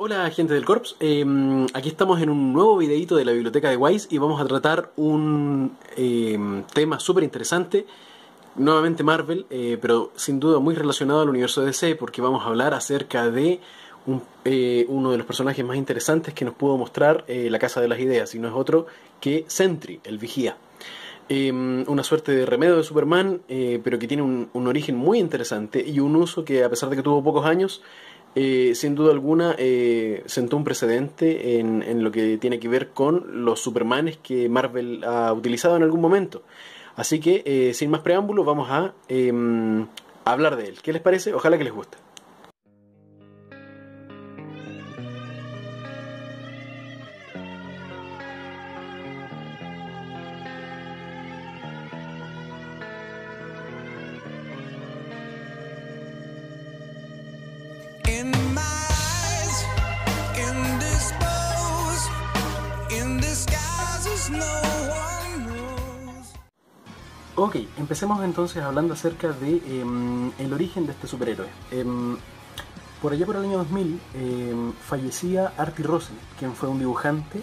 Hola gente del Corps, aquí estamos en un nuevo videito de la biblioteca de Wise y vamos a tratar un tema súper interesante, nuevamente Marvel, pero sin duda muy relacionado al universo DC porque vamos a hablar acerca de uno de los personajes más interesantes que nos pudo mostrar la Casa de las Ideas, y no es otro que Sentry, el Vigía. Una suerte de remedio de Superman, pero que tiene un origen muy interesante y un uso que, a pesar de que tuvo pocos años, sin duda alguna sentó un precedente en lo que tiene que ver con los Supermanes que Marvel ha utilizado en algún momento. Así que, sin más preámbulos, vamos a hablar de él. ¿Qué les parece? Ojalá que les guste. Ok, empecemos entonces hablando acerca de el origen de este superhéroe. Por allá por el año 2000 fallecía Artie Russell, quien fue un dibujante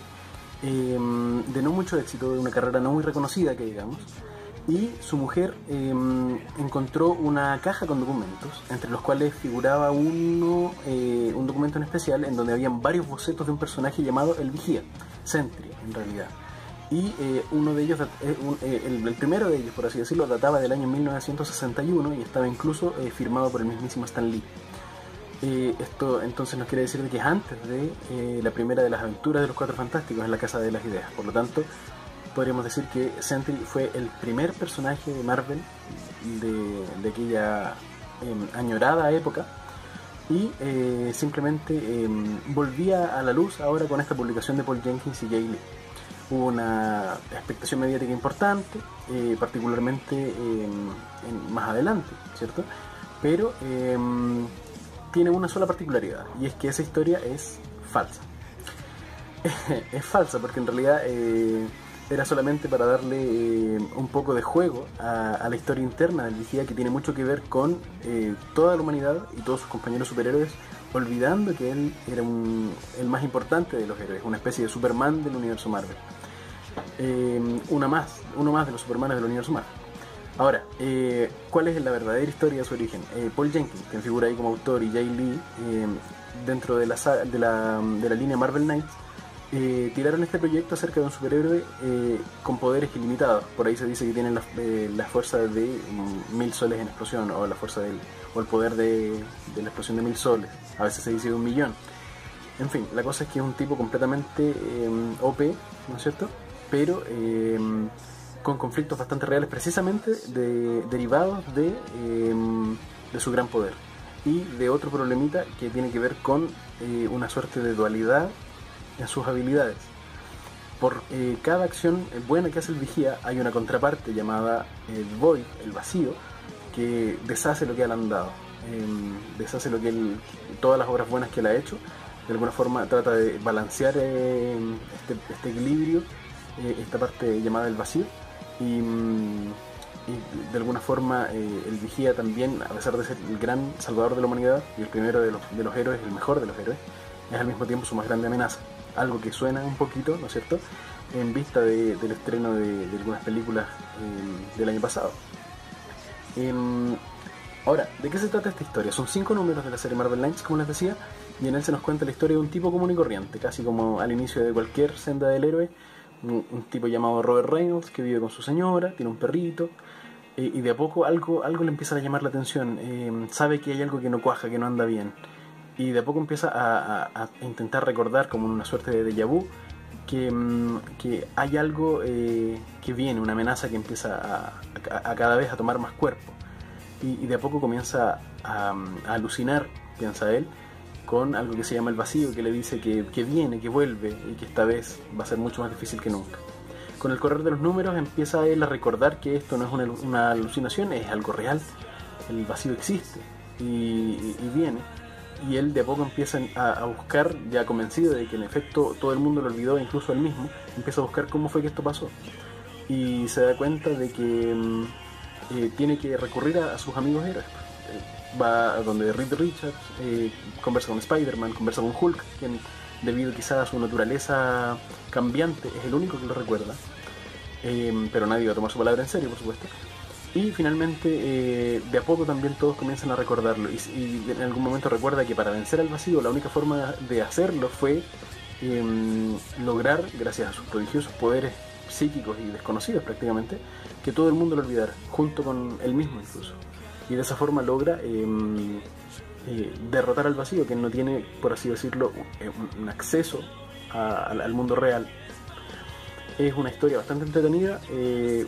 de no mucho éxito, de una carrera no muy reconocida, que digamos, y su mujer encontró una caja con documentos, entre los cuales figuraba un documento en especial en donde habían varios bocetos de un personaje llamado el Vigía, Sentry en realidad. Y uno de ellos, el primero de ellos, por así decirlo, databa del año 1961 y estaba incluso firmado por el mismísimo Stan Lee. Esto entonces nos quiere decir de que es antes de la primera de las aventuras de los Cuatro Fantásticos en la Casa de las Ideas. Por lo tanto, podríamos decir que Sentry fue el primer personaje de Marvel de aquella añorada época, y simplemente volvía a la luz ahora con esta publicación de Paul Jenkins y Jay Lee. Hubo una expectación mediática importante, particularmente más adelante, ¿cierto? Pero tiene una sola particularidad, y es que esa historia es falsa. Es falsa porque en realidad era solamente para darle un poco de juego a la historia interna del Vigía, que tiene mucho que ver con toda la humanidad y todos sus compañeros superhéroes, olvidando que él era el más importante de los héroes, una especie de Superman del universo Marvel. Uno más de los Supermanes del universo Marvel. Ahora, ¿cuál es la verdadera historia de su origen? Paul Jenkins, quien figura ahí como autor, y Jay Lee, dentro de la línea Marvel Knights, tiraron este proyecto acerca de un superhéroe con poderes ilimitados. Por ahí se dice que tienen la fuerza de 1000 soles en explosión, o la fuerza o el poder de la explosión de 1000 soles. A veces se dice de 1.000.000. En fin, la cosa es que es un tipo completamente OP, ¿no es cierto? Pero con conflictos bastante reales, precisamente derivados de su gran poder, y de otro problemita que tiene que ver con una suerte de dualidad en sus habilidades. Por cada acción buena que hace el Vigía hay una contraparte llamada el Void, el vacío, que deshace lo que él han dado, deshace todas las obras buenas que él ha hecho. De alguna forma trata de balancear este equilibrio, esta parte llamada el vacío, y de alguna forma el Vigía también, a pesar de ser el gran salvador de la humanidad y el primero de los héroes, el mejor de los héroes, es al mismo tiempo su más grande amenaza. Algo que suena un poquito, ¿no es cierto?, en vista del estreno de algunas películas del año pasado. Ahora, ¿de qué se trata esta historia? Son 5 números de la serie Marvel Knights, como les decía, y en él se nos cuenta la historia de un tipo común y corriente, casi como al inicio de cualquier senda del héroe. Un tipo llamado Robert Reynolds, que vive con su señora, tiene un perrito, y de a poco algo le empieza a llamar la atención. Sabe que hay algo que no cuaja, que no anda bien, y de a poco empieza a intentar recordar, como una suerte de déjà vu, que hay algo que viene, una amenaza que empieza a cada vez a tomar más cuerpo, y de a poco comienza a alucinar, piensa él, con algo que se llama el vacío, que le dice que viene, que vuelve, y que esta vez va a ser mucho más difícil que nunca. Con el correr de los números empieza él a recordar que esto no es una alucinación, es algo real. El vacío existe y viene, y él de a poco empieza a buscar, ya convencido de que en efecto todo el mundo lo olvidó, incluso él mismo, empieza a buscar cómo fue que esto pasó, y se da cuenta de que tiene que recurrir a sus amigos héroes. va a donde Reed Richards, conversa con Spider-Man, conversa con Hulk, quien debido quizás a su naturaleza cambiante es el único que lo recuerda, pero nadie va a tomar su palabra en serio, por supuesto. Y finalmente, de a poco también todos comienzan a recordarlo, y en algún momento recuerda que para vencer al vacío la única forma de hacerlo fue lograr, gracias a sus prodigiosos poderes psíquicos y desconocidos prácticamente, que todo el mundo lo olvidara, junto con él mismo incluso. Y de esa forma logra derrotar al vacío, que no tiene, por así decirlo, un acceso al mundo real. Es una historia bastante entretenida,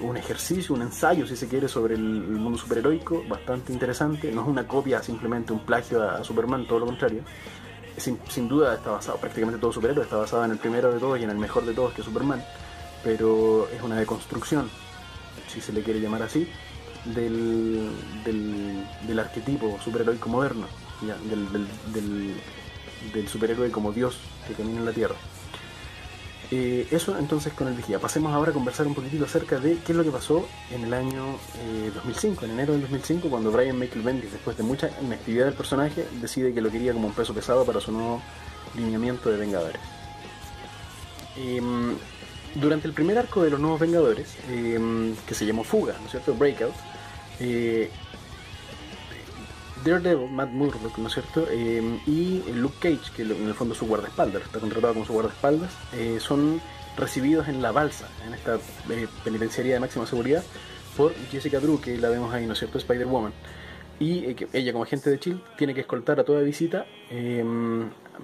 un ejercicio, un ensayo, si se quiere, sobre el mundo superheroico, bastante interesante. No es una copia, simplemente un plagio a Superman, todo lo contrario. Sin duda está basado, prácticamente todo superhéroe está basado en el primero de todos y en el mejor de todos, que es Superman, pero es una deconstrucción, si se le quiere llamar así, del arquetipo superheroico moderno, ¿ya? Del superhéroe como Dios que camina en la Tierra. Eso entonces con el Vigía. Pasemos ahora a conversar un poquitito acerca de qué es lo que pasó en el año 2005, en enero del 2005, cuando Brian Michael Bendis, después de mucha inactividad del personaje, decide que lo quería como un peso pesado para su nuevo lineamiento de Vengadores. Durante el primer arco de los Nuevos Vengadores, que se llamó Fuga, ¿no es cierto? Breakout, Daredevil, Matt Murdock, ¿no es cierto? Y Luke Cage, que en el fondo es su guardaespaldas, está contratado como su guardaespaldas, son recibidos en la balsa, en esta penitenciaría de máxima seguridad, por Jessica Drew, que la vemos ahí, ¿no es cierto? Spider-Woman. Y que ella, como agente de S.H.I.E.L.D., tiene que escoltar a toda visita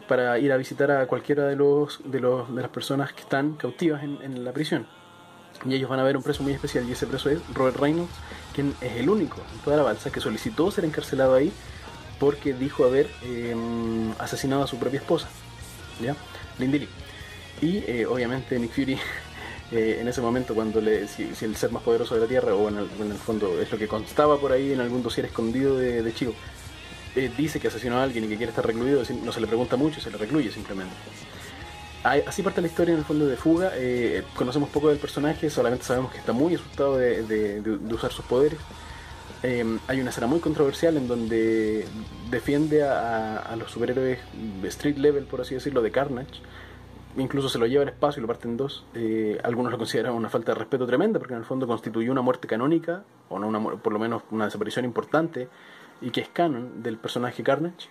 para ir a visitar a cualquiera de las personas que están cautivas en la prisión. Y ellos van a ver un preso muy especial, y ese preso es Robert Reynolds, quien es el único en toda la balsa que solicitó ser encarcelado ahí porque dijo haber asesinado a su propia esposa, ¿ya? Lindy Lee. Y obviamente Nick Fury en ese momento, cuando si el ser más poderoso de la Tierra, o en el fondo es lo que constaba por ahí en algún dossier escondido de Chico, dice que asesinó a alguien y que quiere estar recluido, no se le pregunta mucho y se le recluye simplemente. Así parte la historia en el fondo de Fuga. Conocemos poco del personaje, solamente sabemos que está muy asustado de usar sus poderes. Hay una escena muy controversial en donde defiende a los superhéroes de street level, por así decirlo, de Carnage. Incluso se lo lleva al espacio y lo parte en dos. Algunos lo consideran una falta de respeto tremenda, porque en el fondo constituyó una muerte canónica, o no por lo menos una desaparición importante, y que es canon del personaje Carnage.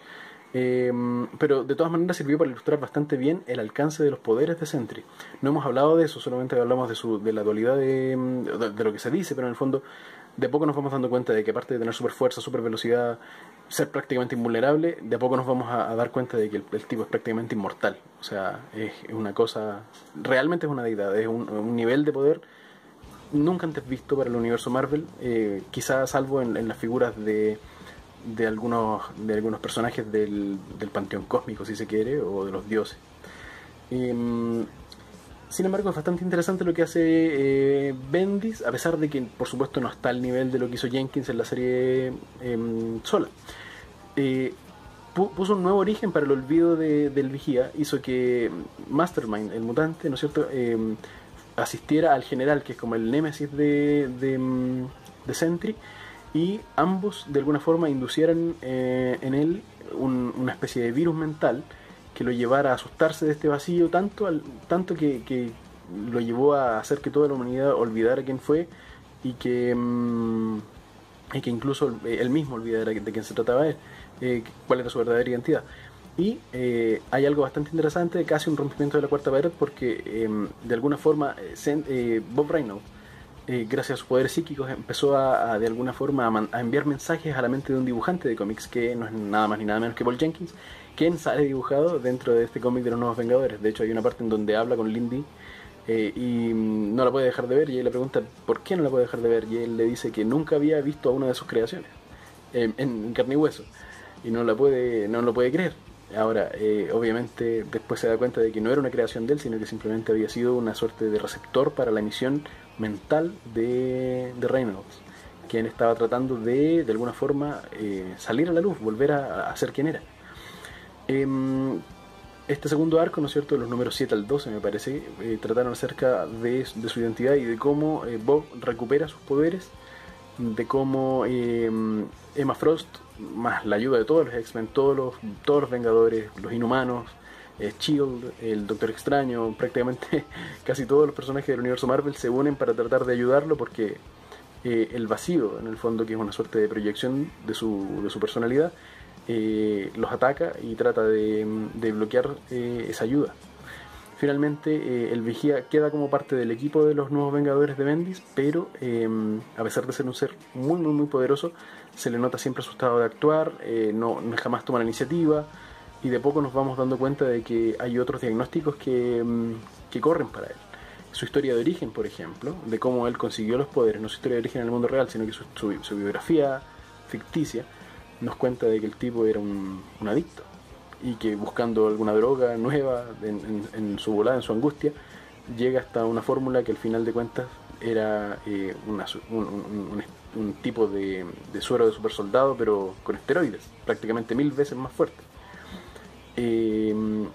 Pero de todas maneras sirvió para ilustrar bastante bien el alcance de los poderes de Sentry. No hemos hablado de eso, solamente hablamos de la dualidad de lo que se dice, pero en el fondo de a poco nos vamos dando cuenta de que, aparte de tener super fuerza, super velocidad, ser prácticamente invulnerable, de a poco nos vamos a dar cuenta de que el tipo es prácticamente inmortal. O sea, es una cosa, realmente es una deidad, es un nivel de poder nunca antes visto para el universo Marvel, quizás salvo en las figuras de algunos personajes del panteón cósmico, si se quiere, o de los dioses. Sin embargo, es bastante interesante lo que hace Bendis, a pesar de que por supuesto no está al nivel de lo que hizo Jenkins en la serie sola. Puso un nuevo origen para el olvido del Vigía, hizo que Mastermind, el mutante, ¿no es cierto?, asistiera al general, que es como el némesis de Sentry, y ambos de alguna forma inducieran en él una especie de virus mental que lo llevara a asustarse de este vacío tanto que lo llevó a hacer que toda la humanidad olvidara quién fue, y que incluso él mismo olvidara de quién se trataba él, cuál era su verdadera identidad. Y hay algo bastante interesante, casi un rompimiento de la cuarta pared, porque de alguna forma Bob Reynolds, gracias a sus poderes psíquicos, empezó de alguna forma a enviar mensajes a la mente de un dibujante de cómics, que no es nada más ni nada menos que Paul Jenkins, quien sale dibujado dentro de este cómic de los Nuevos Vengadores. De hecho, hay una parte en donde habla con Lindy y no la puede dejar de ver, y él le pregunta por qué no la puede dejar de ver, y él le dice que nunca había visto a una de sus creaciones en carne y hueso, y no lo puede creer. Ahora, obviamente, después se da cuenta de que no era una creación de él, sino que simplemente había sido una suerte de receptor para la emisión mental de Reynolds, quien estaba tratando de alguna forma salir a la luz, volver a ser quien era. Este segundo arco, ¿no es cierto?, de los números 7 al 12 me parece, trataron acerca de su identidad y de cómo Bob recupera sus poderes de cómo Emma Frost, más la ayuda de todos los X-Men, todos los Vengadores, los Inhumanos, Shield, el Doctor Extraño, prácticamente casi todos los personajes del universo Marvel se unen para tratar de ayudarlo, porque el vacío, en el fondo, que es una suerte de proyección de su personalidad, los ataca y trata de bloquear esa ayuda. Finalmente, el Vigía queda como parte del equipo de los nuevos Vengadores de Bendis, pero a pesar de ser un ser muy, muy, muy poderoso, se le nota siempre su estado de actuar, no jamás toma la iniciativa, y de poco nos vamos dando cuenta de que hay otros diagnósticos que corren para él. Su historia de origen, por ejemplo, de cómo él consiguió los poderes, no su historia de origen en el mundo real, sino que su biografía ficticia, nos cuenta de que el tipo era un adicto, y que buscando alguna droga nueva en su volada, en su angustia, llega hasta una fórmula que al final de cuentas era un tipo de suero de super soldado, pero con esteroides, prácticamente 1000 veces más fuerte. Y en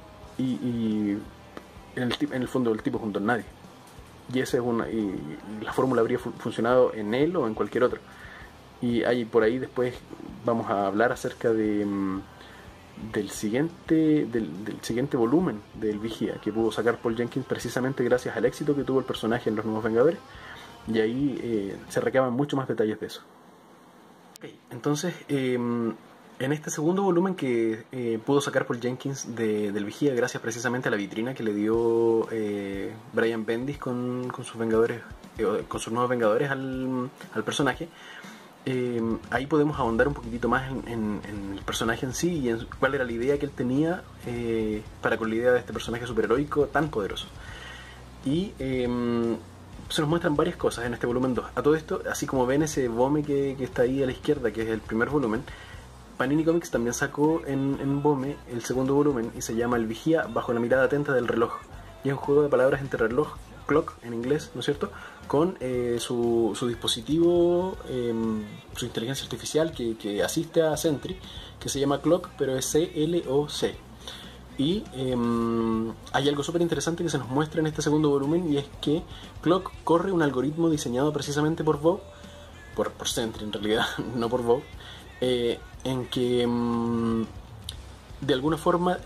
el fondo el tipo es un don nadie. Y esa es y la fórmula habría funcionado en él o en cualquier otro. Y ahí, por ahí después vamos a hablar acerca del siguiente volumen del Vigía, que pudo sacar Paul Jenkins precisamente gracias al éxito que tuvo el personaje en Los Nuevos Vengadores, y ahí se recaban mucho más detalles de eso. Okay, entonces, en este segundo volumen que pudo sacar Paul Jenkins del Vigía, gracias precisamente a la vitrina que le dio Brian Bendis con sus Vengadores, con sus Nuevos Vengadores al personaje, ahí podemos ahondar un poquitito más en el personaje en sí, y en cuál era la idea que él tenía para con la idea de este personaje superheroico tan poderoso. Y se nos muestran varias cosas en este volumen 2. A todo esto, así como ven ese BOME que está ahí a la izquierda, que es el primer volumen, Panini Comics también sacó en BOME el segundo volumen, y se llama El Vigía bajo la mirada atenta del reloj. Y es un juego de palabras entre reloj, clock en inglés, ¿no es cierto?, con su dispositivo, su inteligencia artificial que asiste a Sentry, que se llama Clock, pero es C-L-O-C. Y hay algo súper interesante que se nos muestra en este segundo volumen, y es que Clock corre un algoritmo diseñado precisamente por Bob, por Sentry en realidad, no por Bob, en que de alguna forma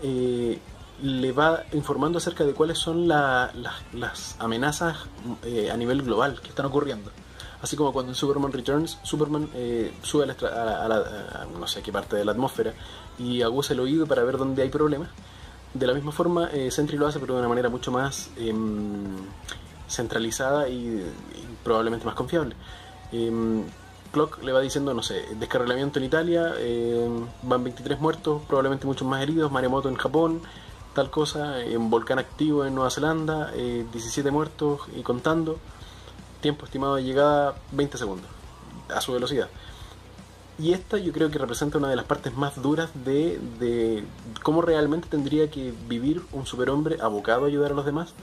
le va informando acerca de cuáles son las amenazas a nivel global que están ocurriendo. Así como cuando en Superman Returns, Superman sube a no sé qué parte de la atmósfera y aguza el oído para ver dónde hay problemas. De la misma forma, Sentry lo hace, pero de una manera mucho más centralizada y probablemente más confiable. Clock le va diciendo, no sé, descarrilamiento en Italia, van 23 muertos, probablemente muchos más heridos, maremoto en Japón, tal cosa, un volcán activo en Nueva Zelanda, 17 muertos y contando, tiempo estimado de llegada 20 segundos a su velocidad. Y esta yo creo que representa una de las partes más duras de cómo realmente tendría que vivir un superhombre abocado a ayudar a los demás,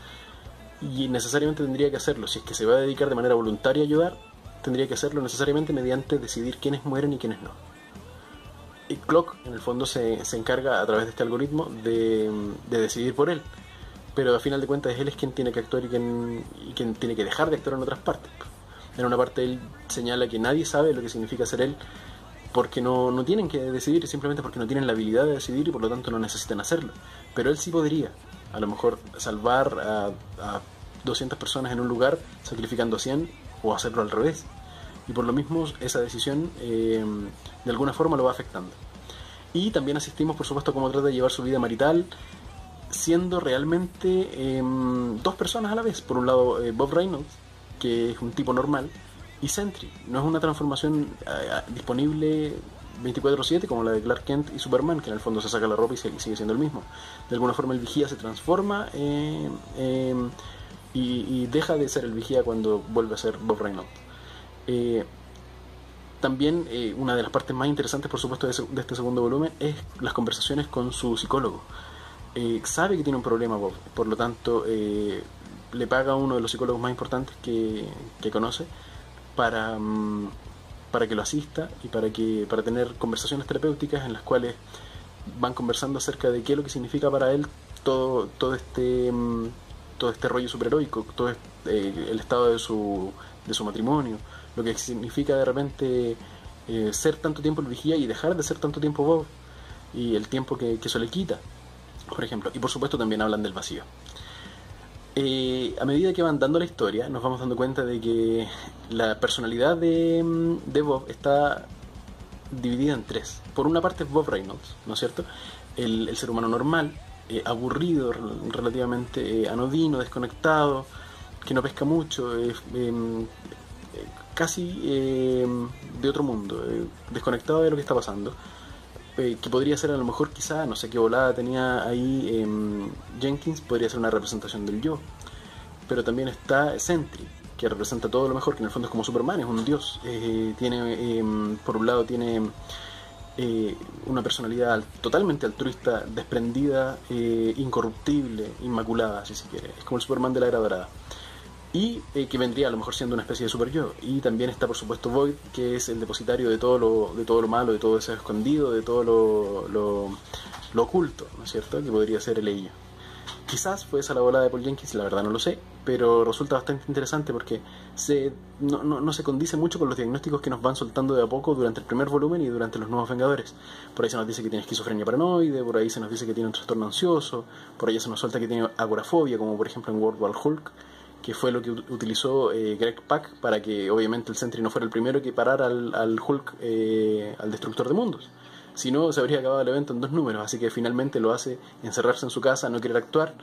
y necesariamente tendría que hacerlo. Si es que se va a dedicar de manera voluntaria a ayudar, tendría que hacerlo necesariamente mediante decidir quiénes mueren y quiénes no. Y Clock en el fondo se encarga a través de este algoritmo de decidir por él, pero a final de cuentas él es quien tiene que actuar y quien tiene que dejar de actuar en otras partes. En una parte él señala que nadie sabe lo que significa ser él, porque no tienen que decidir, simplemente porque no tienen la habilidad de decidir y por lo tanto no necesitan hacerlo. Pero él sí podría, a lo mejor, salvar a 200 personas en un lugar sacrificando a 100, o hacerlo al revés. Y por lo mismo esa decisión de alguna forma lo va afectando. Y también asistimos, por supuesto, a cómo trata de llevar su vida marital, siendo realmente dos personas a la vez. Por un lado, Bob Reynolds, que es un tipo normal, y Sentry. No es una transformación disponible 24/7 como la de Clark Kent y Superman, que en el fondo se saca la ropa y sigue siendo el mismo. De alguna forma el Vigía se transforma y deja de ser el Vigía cuando vuelve a ser Bob Reynolds. También una de las partes más interesantes, por supuesto, de este segundo volumen es las conversaciones con su psicólogo. Sabe que tiene un problema Bob, por lo tanto le paga a uno de los psicólogos más importantes que conoce para que lo asista y para tener conversaciones terapéuticas en las cuales van conversando acerca de qué es lo que significa para él todo este rollo superheroico, todo el estado de su matrimonio, lo que significa de repente ser tanto tiempo el vigía y dejar de ser tanto tiempo Bob, y el tiempo que eso le quita, por ejemplo. Y por supuesto también hablan del vacío. A medida que van dando la historia, nos vamos dando cuenta de que la personalidad de Bob está dividida en tres. Por una parte es Bob Reynolds, ¿no es cierto? El ser humano normal, aburrido, relativamente anodino, desconectado, que no pesca mucho, casi de otro mundo, desconectado de lo que está pasando. Que podría ser a lo mejor, quizá, no sé qué volada tenía ahí Jenkins, podría ser una representación del yo. Pero también está Sentry, que representa todo lo mejor, que en el fondo es como Superman, es un dios. Tiene por un lado tiene una personalidad totalmente altruista, desprendida, incorruptible, inmaculada, si se quiere. Es como el Superman de la Era Dorada. Y que vendría a lo mejor siendo una especie de super yo. Y también está por supuesto Void, que es el depositario de todo lo malo, de todo ese escondido, de todo lo oculto, ¿no es cierto? Que podría ser el ello. Quizás fue esa la volada de Paul Jenkins, la verdad no lo sé, pero resulta bastante interesante porque no se condice mucho con los diagnósticos que nos van soltando de a poco durante el primer volumen y durante los Nuevos Vengadores. Por ahí se nos dice que tiene esquizofrenia paranoide, por ahí se nos dice que tiene un trastorno ansioso, por ahí se nos suelta que tiene agorafobia, como por ejemplo en World War Hulk, que fue lo que utilizó Greg Pak para que obviamente el Sentry no fuera el primero que parara al Hulk, al Destructor de Mundos. Si no, se habría acabado el evento en 2 números, así que finalmente lo hace encerrarse en su casa, no querer actuar,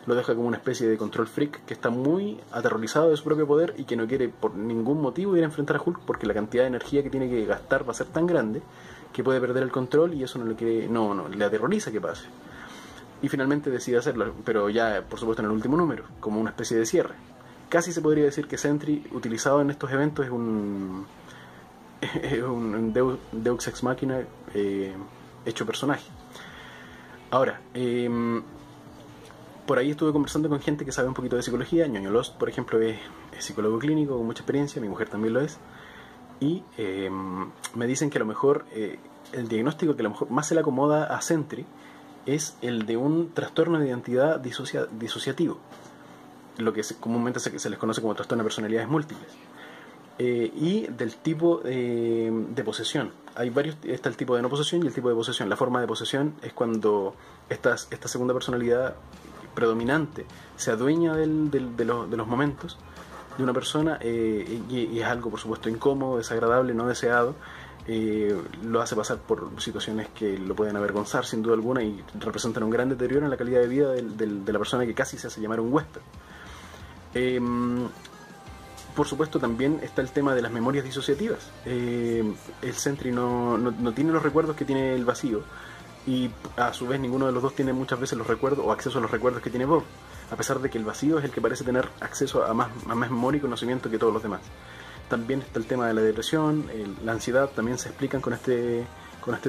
lo deja como una especie de control freak que está muy aterrorizado de su propio poder y que no quiere por ningún motivo ir a enfrentar a Hulk porque la cantidad de energía que tiene que gastar va a ser tan grande que puede perder el control y eso no le aterroriza que pase. Y finalmente decide hacerlo, pero ya por supuesto en el último número, como una especie de cierre. Casi se podría decir que Sentry, utilizado en estos eventos, es un Deus Ex Machina hecho personaje. Ahora, por ahí estuve conversando con gente que sabe un poquito de psicología. Ñoño Lost, por ejemplo, es psicólogo clínico con mucha experiencia, mi mujer también lo es. Y me dicen que a lo mejor el diagnóstico que a lo mejor más se le acomoda a Sentry es el de un trastorno de identidad disociativo, lo que comúnmente se les conoce como trastorno de personalidades múltiples. Y del tipo de posesión. Hay varios, está el tipo de no posesión y el tipo de posesión. La forma de posesión es cuando esta segunda personalidad predominante se adueña de los momentos de una persona y es algo por supuesto incómodo, desagradable, no deseado. Lo hace pasar por situaciones que lo pueden avergonzar sin duda alguna y representan un gran deterioro en la calidad de vida de la persona que casi se hace llamar un huésped. Por supuesto también está el tema de las memorias disociativas. El Sentry no tiene los recuerdos que tiene el vacío y a su vez ninguno de los dos tiene muchas veces los recuerdos o acceso a los recuerdos que tiene Bob, a pesar de que el vacío es el que parece tener acceso a más memoria y conocimiento que todos los demás. También está el tema de la depresión, la ansiedad, también se explican con este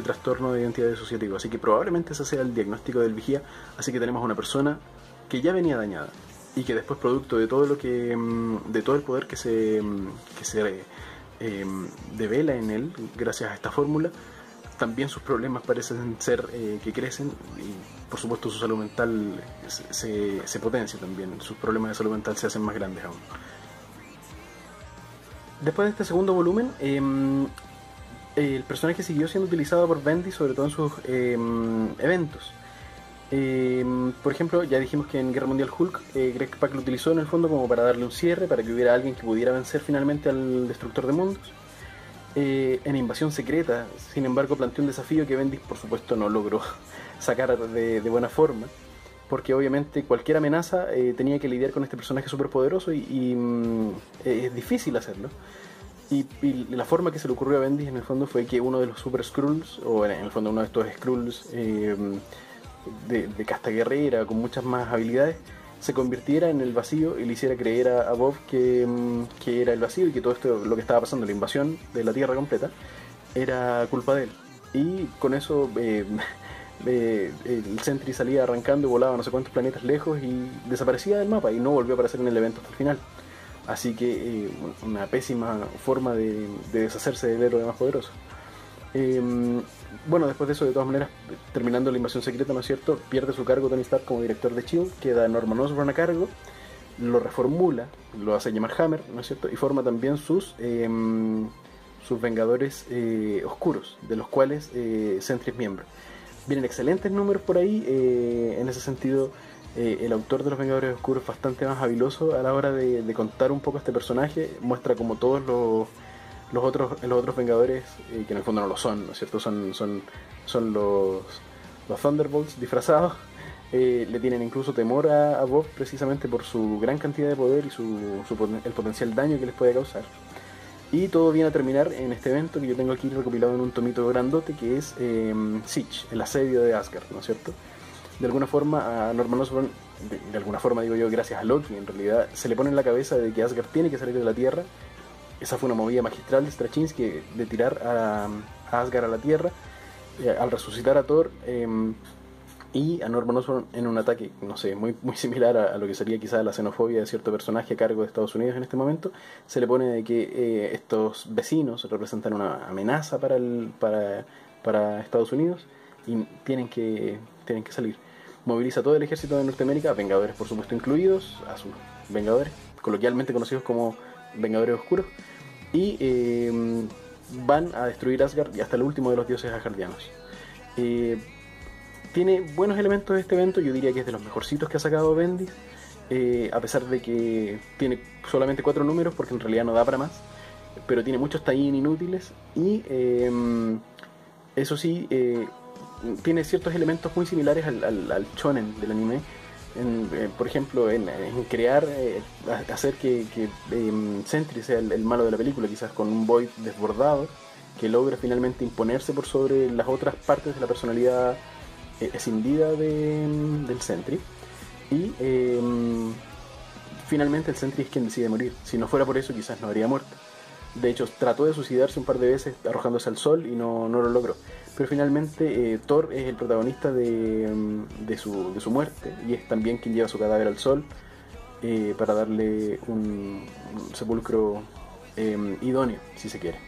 trastorno de identidad disociativa. Así que probablemente ese sea el diagnóstico del vigía. Así que tenemos una persona que ya venía dañada y que después, producto de todo el poder que se devela en él gracias a esta fórmula, también sus problemas parecen ser que crecen y por supuesto su salud mental se potencia también, sus problemas de salud mental se hacen más grandes aún. Después de este segundo volumen, el personaje siguió siendo utilizado por Bendis, sobre todo en sus eventos. Por ejemplo, ya dijimos que en Guerra Mundial Hulk, Greg Pak lo utilizó en el fondo como para darle un cierre, para que hubiera alguien que pudiera vencer finalmente al Destructor de Mundos. En Invasión Secreta, sin embargo, planteó un desafío que Bendis, por supuesto, no logró sacar de buena forma, porque obviamente cualquier amenaza tenía que lidiar con este personaje superpoderoso y es difícil hacerlo. Y la forma que se le ocurrió a Bendis en el fondo fue que uno de los Super Skrulls, o en el fondo uno de estos Skrulls de casta guerrera, con muchas más habilidades, se convirtiera en el vacío y le hiciera creer a Bob que era el vacío y que todo esto, lo que estaba pasando, la invasión de la Tierra completa, era culpa de él. Y con eso el Sentry salía arrancando y volaba no sé cuántos planetas lejos y desaparecía del mapa y no volvió a aparecer en el evento hasta el final. Así que una pésima forma de deshacerse del héroe más poderoso. Bueno, después de eso, de todas maneras, terminando la Invasión Secreta, ¿no es cierto?, pierde su cargo Tony Stark como director de S.H.I.E.L.D., queda Norman Osborn a cargo lo reformula, lo hace llamar Hammer, ¿no es cierto? Y forma también sus Vengadores Oscuros, de los cuales Sentry es miembro. Vienen excelentes números por ahí, en ese sentido el autor de los Vengadores Oscuros es bastante más habiloso a la hora de contar un poco este personaje, muestra como todos los otros Vengadores, que en el fondo no lo son, ¿no es cierto? Son los Thunderbolts disfrazados. Le tienen incluso temor a Bob precisamente por su gran cantidad de poder y el potencial daño que les puede causar. Y todo viene a terminar en este evento que yo tengo aquí recopilado en un tomito grandote, que es Siege, el asedio de Asgard, ¿no es cierto? De alguna forma a Norman Osborn, de alguna forma digo yo, gracias a Loki en realidad, se le pone en la cabeza de que Asgard tiene que salir de la Tierra. Esa fue una movida magistral de Straczynski, de tirar a Asgard a la Tierra, al resucitar a Thor, y a Norman Osborn en un ataque, no sé, muy similar a lo que sería quizás la xenofobia de cierto personaje a cargo de Estados Unidos en este momento. Se le pone de que estos vecinos representan una amenaza para Estados Unidos y tienen que salir. Moviliza todo el ejército de Norteamérica, Vengadores por supuesto incluidos, a sus Vengadores, coloquialmente conocidos como Vengadores Oscuros, y van a destruir Asgard y hasta el último de los dioses asgardianos. Tiene buenos elementos este evento, yo diría que es de los mejorcitos que ha sacado Bendis, a pesar de que tiene solamente 4 números, porque en realidad no da para más, pero tiene muchos tie-in inútiles y eso sí, tiene ciertos elementos muy similares al shonen del anime, por ejemplo en crear, hacer que Sentry sea el malo de la película, quizás con un Void desbordado que logra finalmente imponerse por sobre las otras partes de la personalidad escindida del Sentry, y finalmente el Sentry es quien decide morir. Si no fuera por eso quizás no habría muerto. De hecho trató de suicidarse un par de veces arrojándose al sol y no lo logró, pero finalmente Thor es el protagonista de su muerte, y es también quien lleva su cadáver al sol para darle un sepulcro idóneo, si se quiere.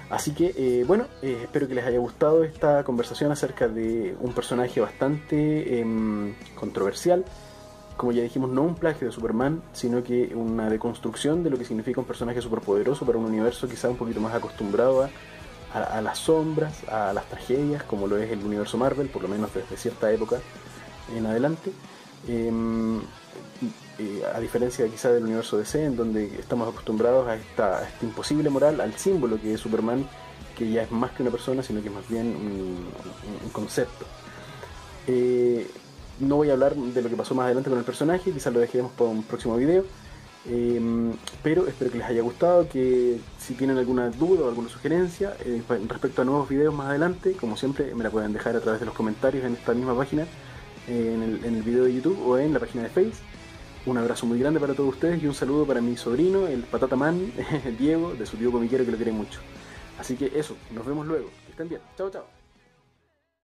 Así que, bueno, espero que les haya gustado esta conversación acerca de un personaje bastante controversial. Como ya dijimos, no un plagio de Superman, sino que una deconstrucción de lo que significa un personaje superpoderoso para un universo quizá un poquito más acostumbrado a las sombras, a las tragedias, como lo es el universo Marvel, por lo menos desde cierta época en adelante. A diferencia quizá del universo DC, en donde estamos acostumbrados a este imposible moral, al símbolo que es Superman, que ya es más que una persona, sino que es más bien un concepto. No voy a hablar de lo que pasó más adelante con el personaje, quizás lo dejemos para un próximo video, pero espero que les haya gustado, que si tienen alguna duda o alguna sugerencia respecto a nuevos videos más adelante, como siempre me la pueden dejar a través de los comentarios en esta misma página, en el video de YouTube o en la página de Facebook. Un abrazo muy grande para todos ustedes y un saludo para mi sobrino, el Patata Man, Diego, de su tío comiquero, que lo quiere mucho. Así que eso, nos vemos luego. Que estén bien. Chao, chao.